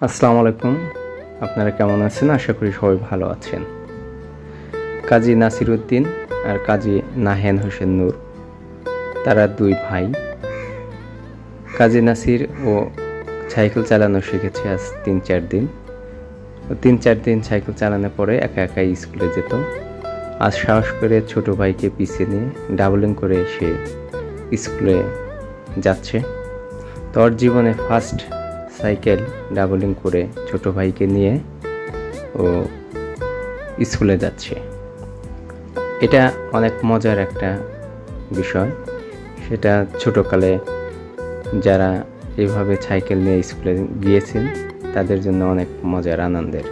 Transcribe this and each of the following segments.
আসসালামু আলাইকুম। আপনারা কেমন আছেন? আশা করি সবাই ভালো আছেন। কাজী নাসির উদ্দিন আর কাজী নাহেন হোসেন নূর, তারা দুই ভাই। কাজী নাসির ও সাইকেল চালানো শিখেছে আজ ৩-৪ দিন। ৩-৪ দিন সাইকেল চালানোর পরে একা একাই স্কুলে যেত। আজ সাহস করে ছোট ভাইকে পিছিয়ে নিয়ে ডাবলিং করে সে স্কুলে যাচ্ছে। তোর জীবনে ফার্স্ট সাইকেল ডাবলিং করে ছোট ভাইকে নিয়ে ও স্কুলে যাচ্ছে। এটা অনেক মজার একটা বিষয়। সেটা ছোটকালে যারা এভাবে সাইকেল নিয়ে স্কুলে গিয়েছেন তাদের জন্য অনেক মজার আনন্দের।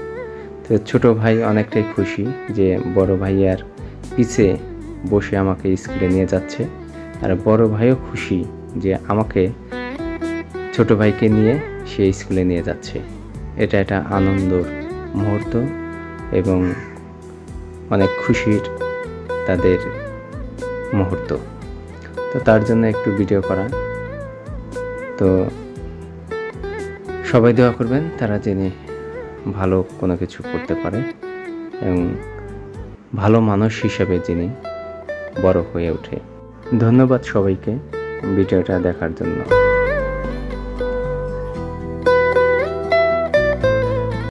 তো ছোট ভাই অনেকটাই খুশি যে বড় ভাইয়ার পিছে বসে আমাকে স্কুলে নিয়ে যাচ্ছে, আর বড় ভাইও খুশি যে আমাকে ছোট ভাইকে নিয়ে সে স্কুলে নিয়ে যাচ্ছে। এটা একটা আনন্দর মুহূর্ত এবং অনেক খুশির তাদের মুহূর্ত। তো তার জন্য একটু ভিডিও করা। তো সবাই দোয়া করবেন তারা জেনে ভালো কোনো কিছু করতে পারে এবং ভালো মানুষ হিসেবে যিনি বড় হয়ে ওঠে। ধন্যবাদ সবাইকে ভিডিওটা দেখার জন্য।